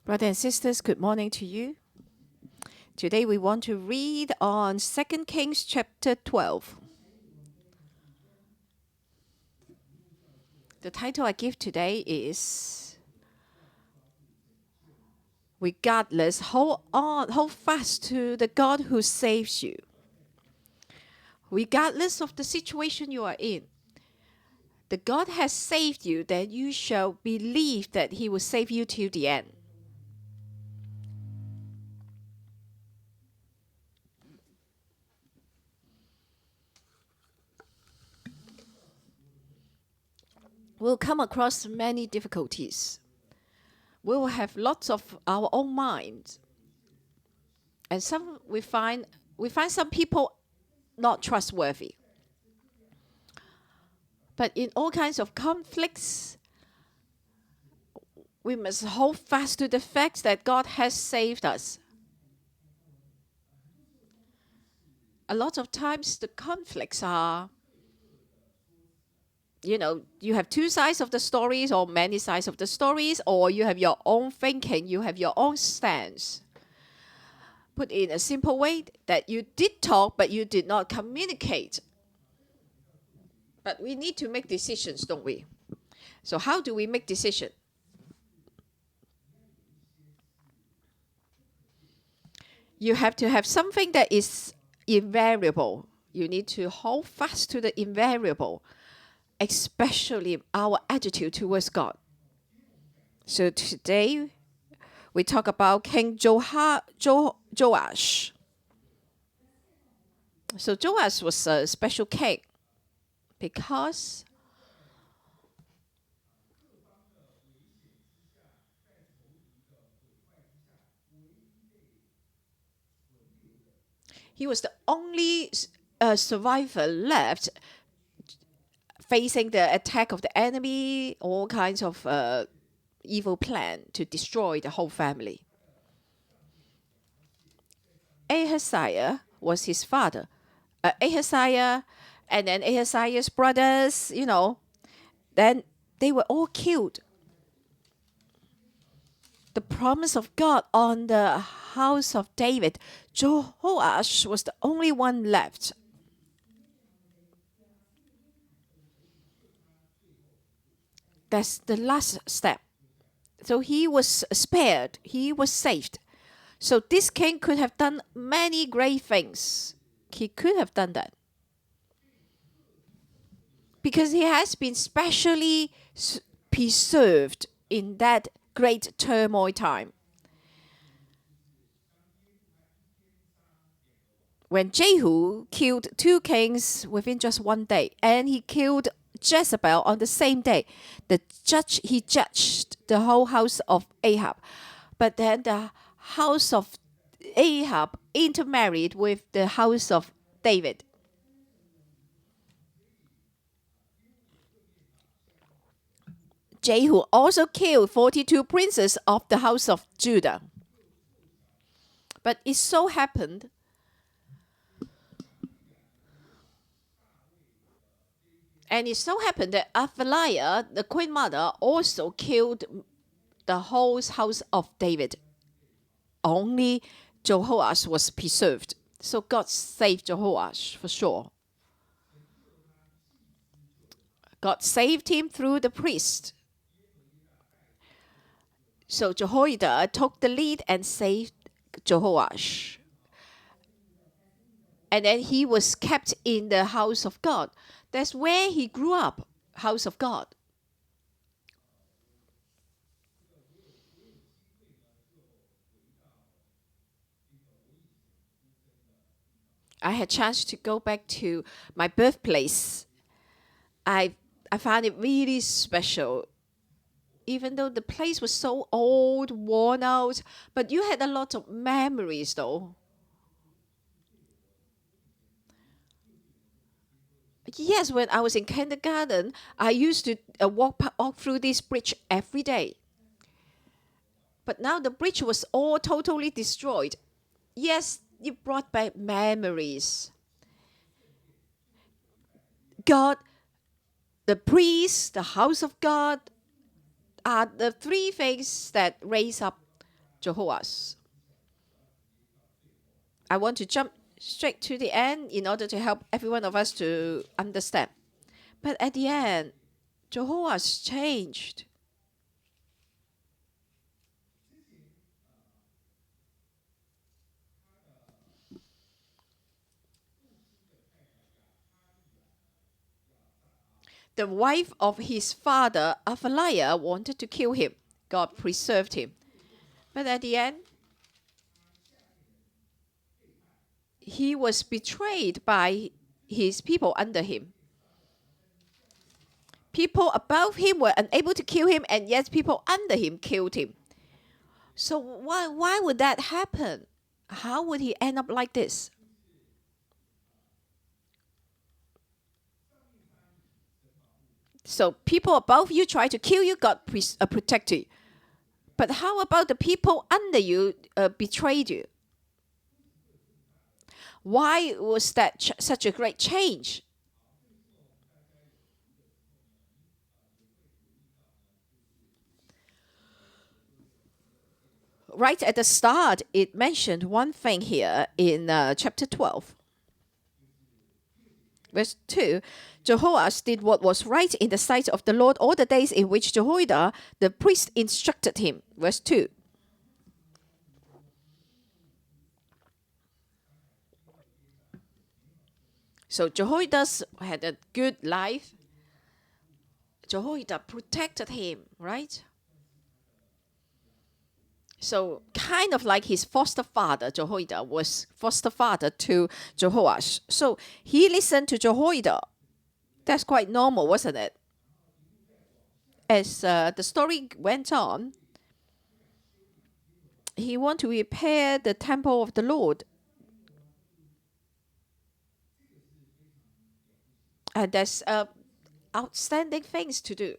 Brothers and sisters, good morning to you. Today we want to read on 2 Kings chapter 12. The title I give today is Regardless, hold fast to the God who saves you. Regardless of the situation you are in, the God has saved you, then you shall believe that He will save you till the end. We'll come across many difficulties. We will have lots of our own minds. And we find some people not trustworthy. But in all kinds of conflicts, we must hold fast to the fact that God has saved us. A lot of times the conflicts are, you have two sides of the stories or many sides of the stories, or you have your own thinking, you have your own stance. Put in a simple way, that you did talk, but you did not communicate. But we need to make decisions, don't we? So how do we make decisions? You have to have something that is invariable. You need to hold fast to the invariable, especially our attitude towards God. So today, we talk about King Joash. So Joash was a special king because he was the only survivor left facing the attack of the enemy, all kinds of evil plan to destroy the whole family. Ahaziah was his father. Ahaziah and then Ahaziah's brothers, then they were all killed. The promise of God on the house of David, Joash was the only one left. That's the last step. So he was spared. He was saved. So this king could have done many great things. He could have done that. Because he has been specially preserved in that great turmoil time. When Jehu killed two kings within just one day, and he killed Jezebel on the same day, he judged the whole house of Ahab. But then the house of Ahab intermarried with the house of David. Jehu also killed 42 princes of the house of Judah. But it so happened that Athaliah, the queen mother, also killed the whole house of David. Only Jehoash was preserved. So God saved Jehoash for sure. God saved him through the priest. So Jehoiada took the lead and saved Jehoash. And then he was kept in the house of God. That's where he grew up, house of God. I had a chance to go back to my birthplace. I found it really special. Even though the place was so old, worn out, but you had a lot of memories though. Yes, when I was in kindergarten, I used to walk through this bridge every day. But now the bridge was all totally destroyed. Yes, it brought back memories. God, the priest, the house of God are the three things that raise up Jehoash. I want to jump straight to the end in order to help every one of us to understand. But at the end, Jehoash changed. The wife of his father, Athaliah, wanted to kill him. God preserved him. But at the end, he was betrayed by his people under him. People above him were unable to kill him, and yet people under him killed him. So why would that happen? How would he end up like this? So people above you try to kill you, God protect you. But how about the people under you betrayed you? Why was that such a great change? Right at the start, it mentioned one thing here in chapter 12. Verse 2, Jehoash did what was right in the sight of the Lord all the days in which Jehoiada the priest instructed him. Verse 2. So Jehoiada had a good life. Jehoiada protected him, right? So kind of like his foster father, Jehoiada was foster father to Jehoash. So he listened to Jehoiada. That's quite normal, wasn't it? As the story went on, he wanted to repair the temple of the Lord. And there's outstanding things to do.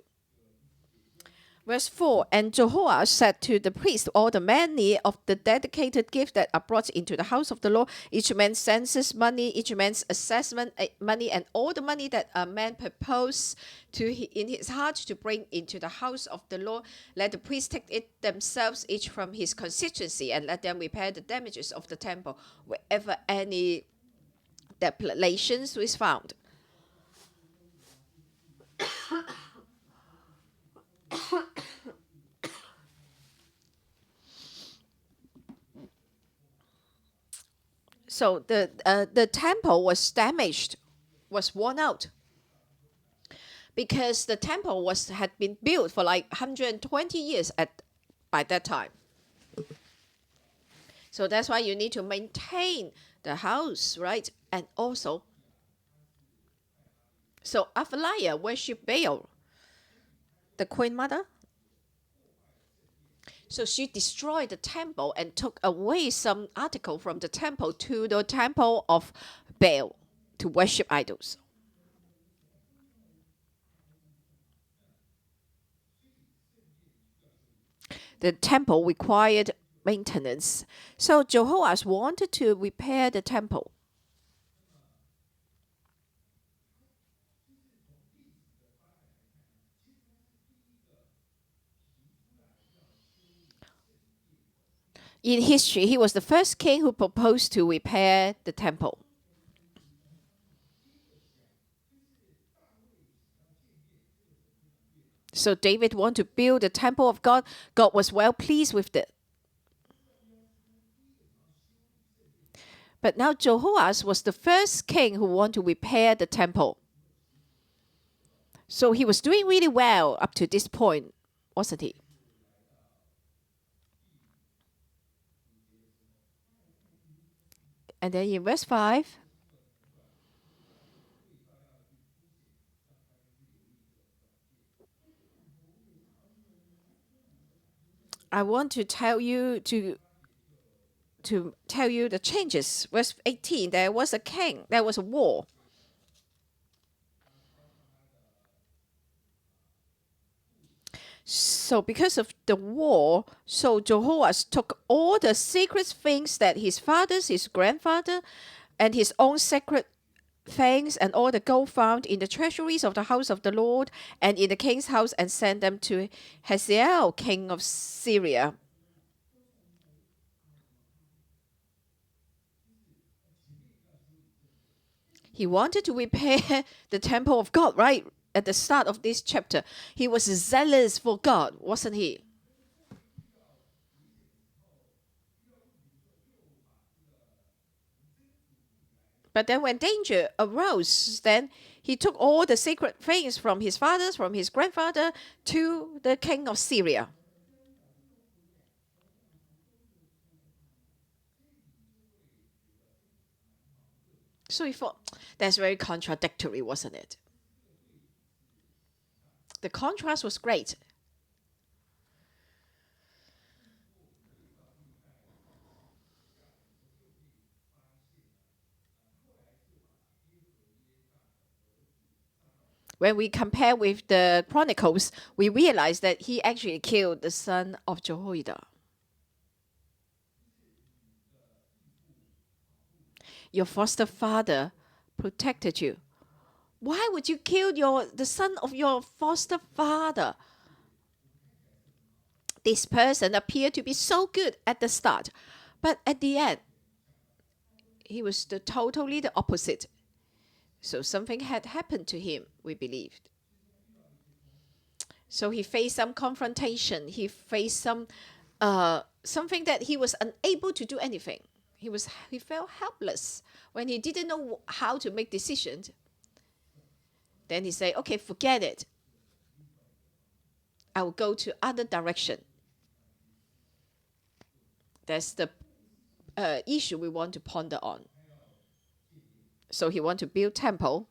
Verse 4, and Jehoash said to the priest, all the money of the dedicated gift that are brought into the house of the Lord, each man's census money, each man's assessment money, and all the money that a man proposed in his heart to bring into the house of the Lord, let the priests take it themselves, each from his constituency, and let them repair the damages of the temple wherever any depolations was found. So the temple was damaged, was worn out, because the temple had been built for like 120 years by that time. So that's why you need to maintain the house, right? And also, so Athaliah worshipped Baal, the queen mother. So she destroyed the temple and took away some article from the temple to the temple of Baal to worship idols. The temple required maintenance. So Jehoash wanted to repair the temple. In history, he was the first king who proposed to repair the temple. So David wanted to build the temple of God. God was well pleased with it. But now Jehoash was the first king who wanted to repair the temple. So he was doing really well up to this point, wasn't he? And then in verse 5, I want to tell you the changes. Verse 18, there was a war. So because of the war, so Jehoash took all the secret things that his grandfather, and his own sacred things, and all the gold found in the treasuries of the house of the Lord and in the king's house, and sent them to Hazael, king of Syria. He wanted to repair the temple of God, right? At the start of this chapter, he was zealous for God, wasn't he? But then when danger arose, then he took all the sacred things from his fathers, from his grandfather, to the king of Syria. So he thought, that's very contradictory, wasn't it? The contrast was great. When we compare with the Chronicles, we realize that he actually killed the son of Jehoiada. Your foster father protected you. Why would you kill the son of your foster father? This person appeared to be so good at the start, but at the end, he was totally the opposite. So something had happened to him, we believed. So he faced some confrontation. He faced something that he was unable to do anything. He felt helpless when he didn't know how to make decisions. Then he said, "Okay, forget it. I will go to other direction." That's the issue we want to ponder on. So he want to build temple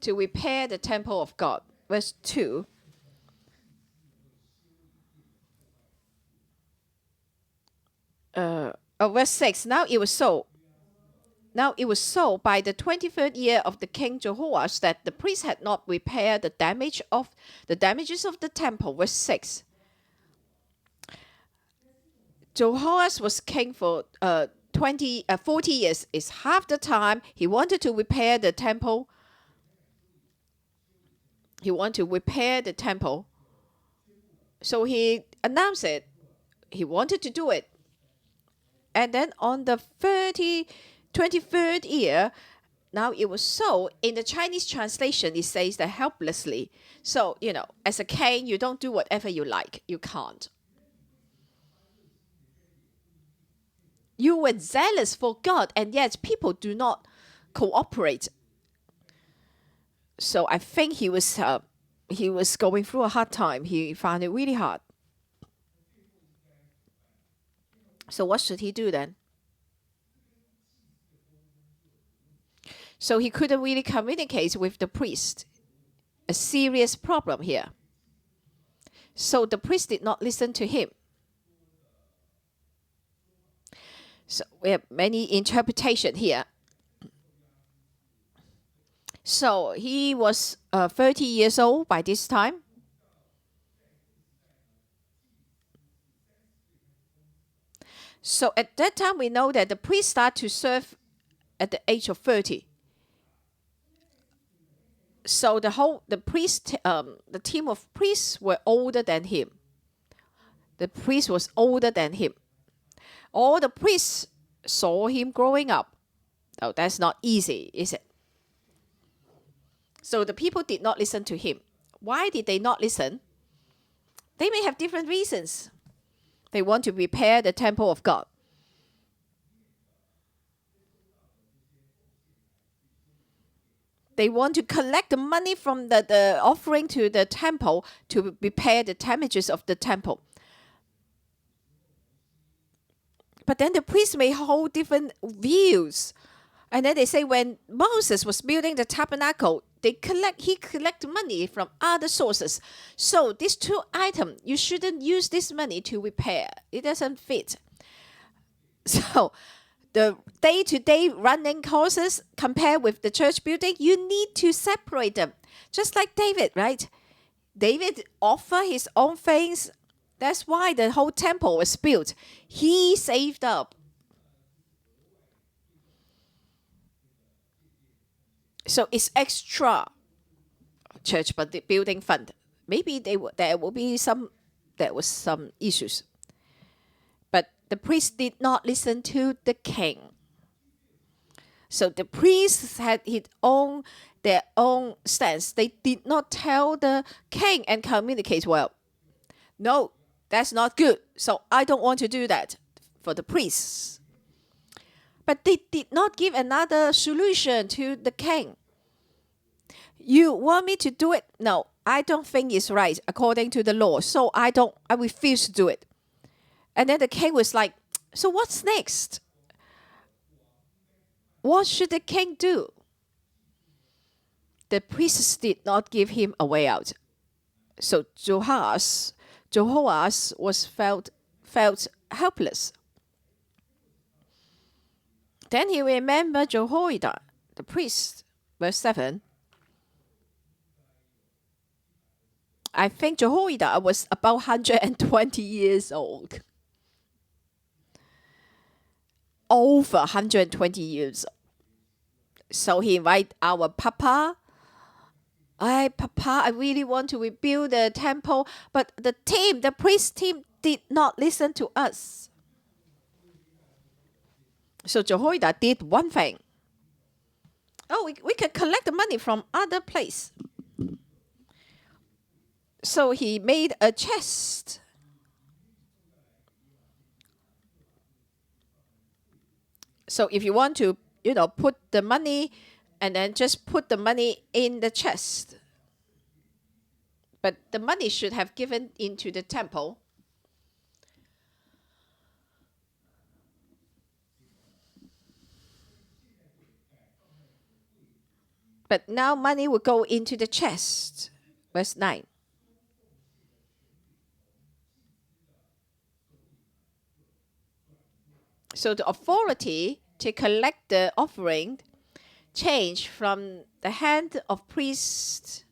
to repair the temple of God. Verse 2. Verse 6. Now it was so. Now it was so by the 23rd year of the king Jehoash that the priest had not repaired the damages of the temple. Verse 6. Jehoash was king for 40 years. Is half the time he wanted to repair the temple. He wanted to repair the temple. So he announced it. He wanted to do it. And then on the 23rd year, now it was so. In the Chinese translation, it says that helplessly. So, as a king, you don't do whatever you like. You can't. You were zealous for God, and yet people do not cooperate. So I think he was going through a hard time. He found it really hard. So what should he do then? So he couldn't really communicate with the priest. A serious problem here. So the priest did not listen to him. So we have many interpretation here. So he was 30 years old by this time. So at that time, we know that the priest started to serve at the age of 30. So the team of priests were older than him. The priest was older than him. All the priests saw him growing up. Oh, that's not easy, is it? So the people did not listen to him. Why did they not listen? They may have different reasons. They want to repair the temple of God. They want to collect the money from the offering to the temple to repair the damages of the temple. But then the priests may hold different views. And then they say when Moses was building the tabernacle, he collect money from other sources. So these two items, you shouldn't use this money to repair. It doesn't fit. So the day-to-day running costs compared with the church building, you need to separate them. Just like David, right? David offered his own things. That's why the whole temple was built. He saved up. So it's extra church but the building fund. Maybe there was some issues. But the priest did not listen to the king. So the priests had their own stance. They did not tell the king and communicate well. No, that's not good. So I don't want to do that for the priests. But they did not give another solution to the king. You want me to do it? No, I don't think it's right according to the law. So I refuse to do it. And then the king was like, so what's next? What should the king do? The priests did not give him a way out. So Jehoash was felt helpless. Then he remembered Jehoiada, the priest. Verse 7. I think Jehoiada was about 120 years old. Over 120 years. So he invited our Papa. Papa, I really want to rebuild the temple. But the priest team did not listen to us. So Jehoiada did one thing. Oh, we can collect the money from other place. So he made a chest. So if you want to, put the money and then just put the money in the chest. But the money should have given into the temple. But now money will go into the chest. Verse 9. So the authority to collect the offering changed from the hand of priests.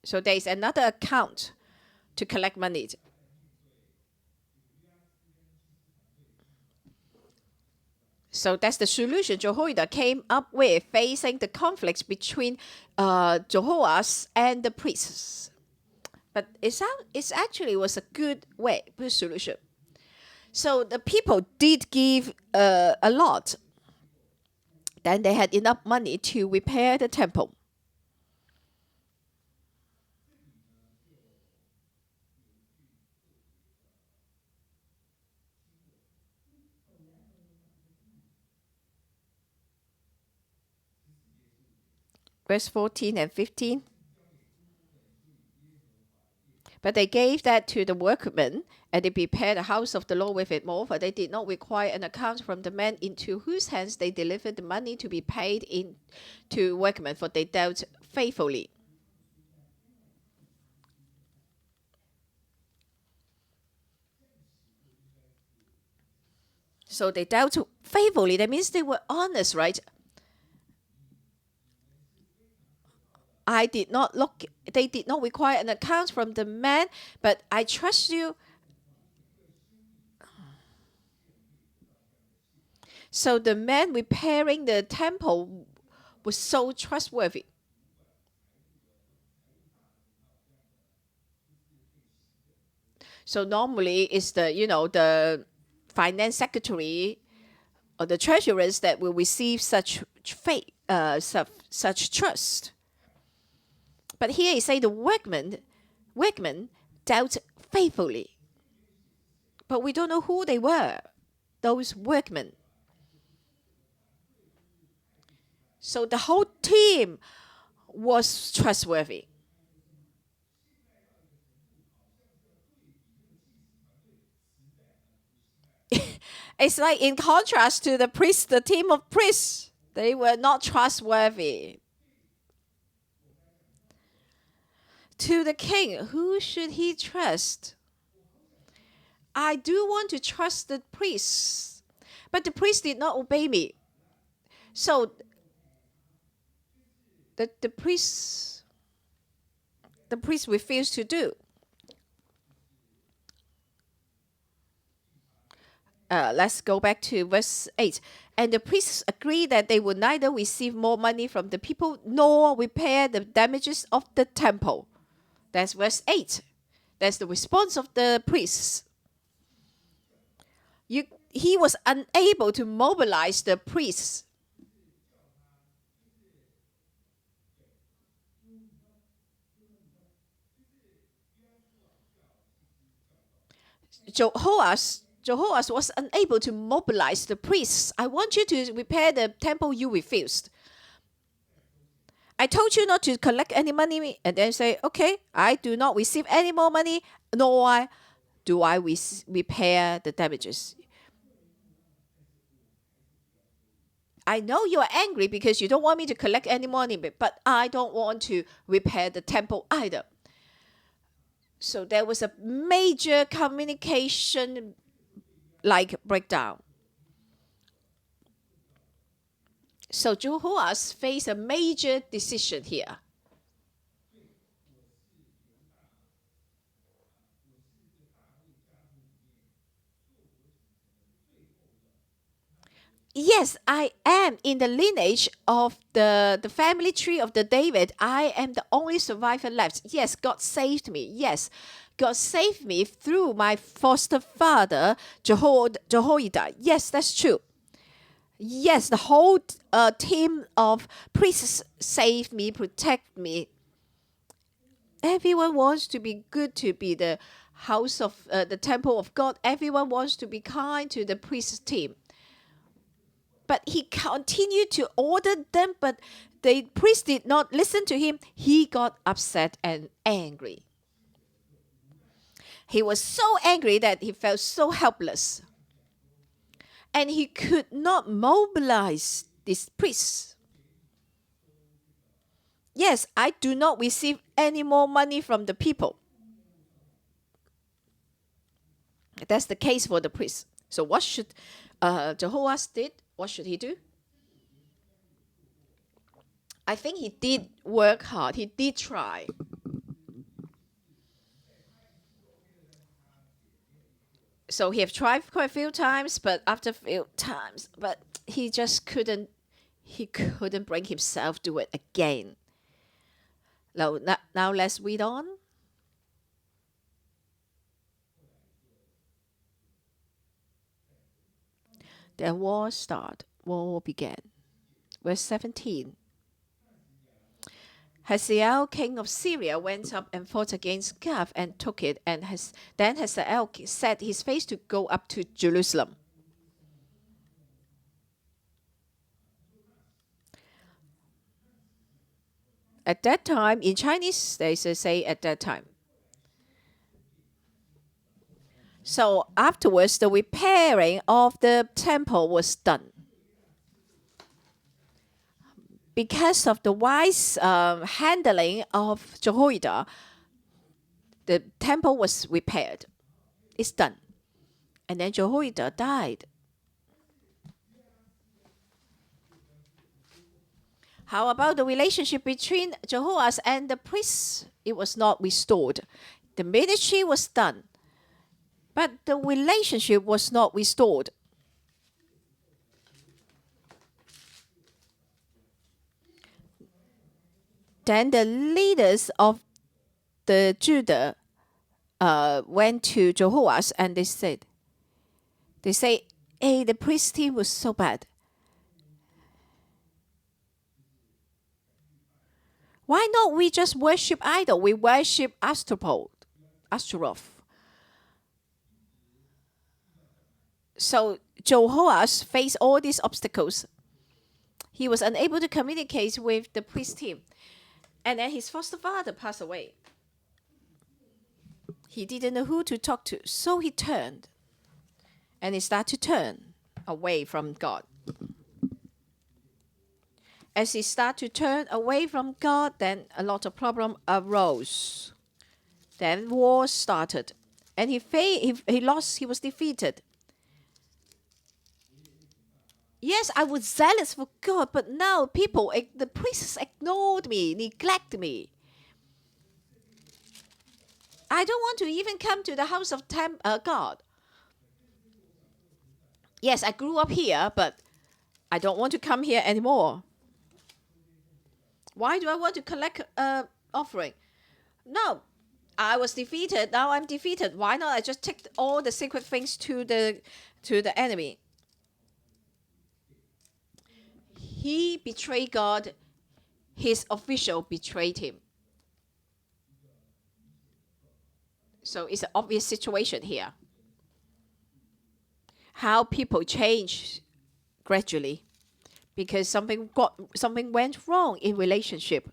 So there is another account to collect money. So that's the solution Jehoiada came up with, facing the conflicts between Jehoash and the priests. But it actually was a good solution. So the people did give a lot. Then they had enough money to repair the temple. Verse 14 and 15. But they gave that to the workmen, and they prepared the house of the Lord with it more, for they did not require an account from the men into whose hands they delivered the money to be paid in to workmen, for they dealt faithfully. So they dealt faithfully. That means they were honest, right? They did not require an account from the man, but I trust you. So the man repairing the temple was so trustworthy. So normally it's the finance secretary or the treasurers that will receive such faith, such trust. But here he say the workmen dealt faithfully. But we don't know who they were, those workmen. So the whole team was trustworthy. It's like in contrast to the team of priests. They were not trustworthy. To the king, who should he trust? I do want to trust the priests, but the priests did not obey me. So the priests refused to do. Let's go back to verse 8. And the priests agreed that they would neither receive more money from the people nor repair the damages of the temple. That's verse 8. That's the response of the priests. he was unable to mobilize the priests. Jehoash was unable to mobilize the priests. I want you to repair the temple, you refused. I told you not to collect any money, and then say, okay, I do not receive any more money, nor do I repair the damages. I know you are angry because you don't want me to collect any money, but I don't want to repair the temple either. So there was a major communication breakdown. So Jehoash faced a major decision here. Yes, I am in the lineage of the family tree of the David. I am the only survivor left. Yes, God saved me. Yes, God saved me through my foster father, Jehoiada. Yes, that's true. Yes, the whole team of priests saved me, protect me. Everyone wants to be good, to be the house of the temple of God. Everyone wants to be kind to the priest team. But he continued to order them, but the priest did not listen to him. He got upset and angry. He was so angry that he felt so helpless. And he could not mobilize these priests. Yes, I do not receive any more money from the people. That's the case for the priest. So what should Jehoash did? What should he do? I think he did work hard. He did try. So he have tried quite a few times, but after a few times, but he just couldn't. He couldn't bring himself to do it again. Now let's read on. The war began. Verse 17. Hazael, king of Syria, went up and fought against Gath and took it, and then Hazael set his face to go up to Jerusalem. At that time, in Chinese, they say at that time. So afterwards, the repairing of the temple was done. Because of the wise handling of Jehoiada, the temple was repaired. It's done. And then Jehoiada died. How about the relationship between Jehoash and the priests? It was not restored. The ministry was done, but the relationship was not restored. Then the leaders of the Judah went to Jehoash and they say, hey, the priest team was so bad. Why not we just worship idol? We worship Ashtaroth. So Jehoash faced all these obstacles. He was unable to communicate with the priest team. And then his foster father passed away. He didn't know who to talk to. So he turned. And he started to turn away from God. As he started to turn away from God, then a lot of problem arose. Then war started. And he lost, he was defeated. Yes, I was zealous for God, but now the priests ignored me, neglected me. I don't want to even come to the house of God. Yes, I grew up here, but I don't want to come here anymore. Why do I want to collect offering? No, I was defeated. Now I'm defeated. Why not I just take all the secret things to the enemy? He betrayed God. His official betrayed him. So it's an obvious situation here. How people change gradually because something went wrong in relationship.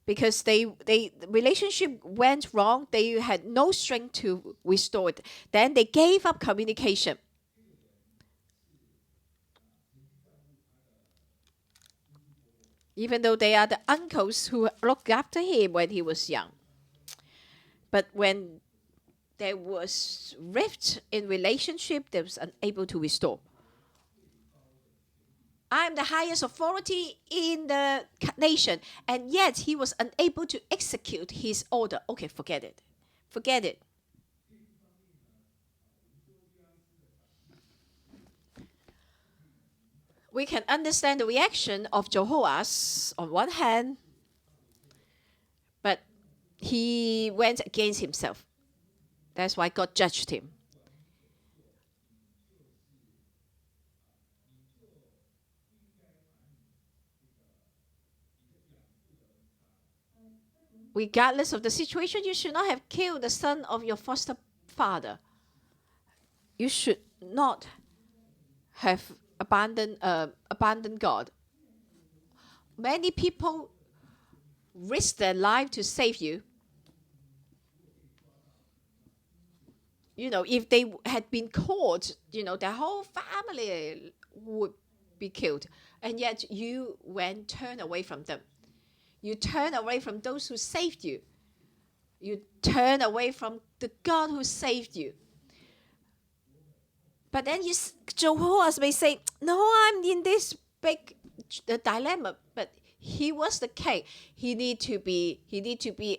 Because the relationship went wrong, they had no strength to restore it. Then they gave up communication. Even though they are the uncles who looked after him when he was young. But when there was rift in relationship, they was unable to restore. I am the highest authority in the nation, and yet he was unable to execute his order. Okay, forget it. Forget it. We can understand the reaction of Jehoash on one hand, but he went against himself. That's why God judged him. Regardless of the situation, you should not have killed the son of your foster father. You should not have abandoned God. Many people risk their life to save you. You know, if they had been caught, their whole family would be killed. And yet you turn away from them. You turn away from those who saved you. You turn away from the God who saved you. But then Jehoash may say, no, I'm in this big dilemma. But he was the king. He need to be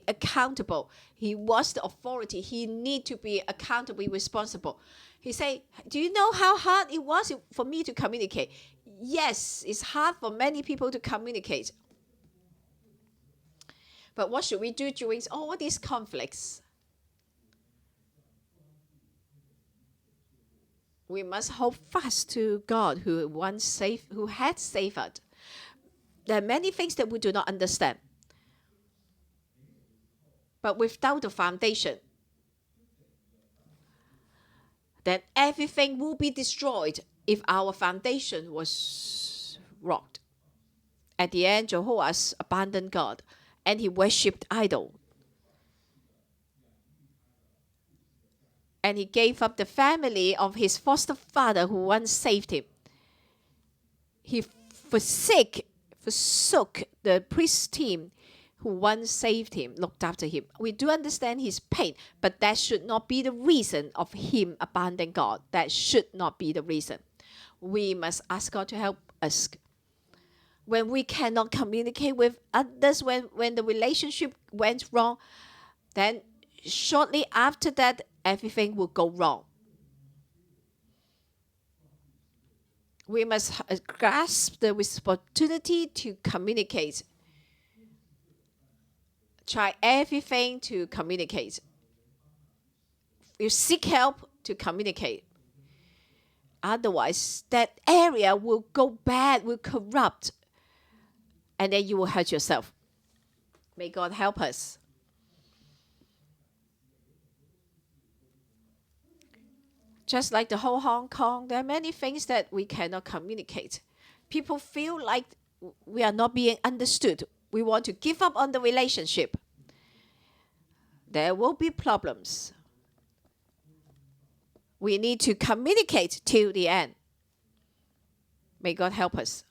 accountable. He was the authority. He need to be accountable, responsible. He say, do you know how hard it was for me to communicate? Yes, it's hard for many people to communicate. But what should we do during all these conflicts? We must hold fast to God who had saved us. There are many things that we do not understand. But without the foundation, then everything will be destroyed if our foundation was rocked. At the end, Jehoash abandoned God and he worshipped idol. And he gave up the family of his foster father who once saved him. He forsook the priest team who once saved him, looked after him. We do understand his pain, but that should not be the reason of him abandoning God. That should not be the reason. We must ask God to help us. When we cannot communicate with others, when the relationship went wrong, then shortly after that, everything will go wrong. We must grasp the opportunity to communicate. Try everything to communicate. You seek help to communicate. Otherwise, that area will go bad, will corrupt, and then you will hurt yourself. May God help us. Just like the whole Hong Kong, there are many things that we cannot communicate. People feel like we are not being understood. We want to give up on the relationship. There will be problems. We need to communicate till the end. May God help us.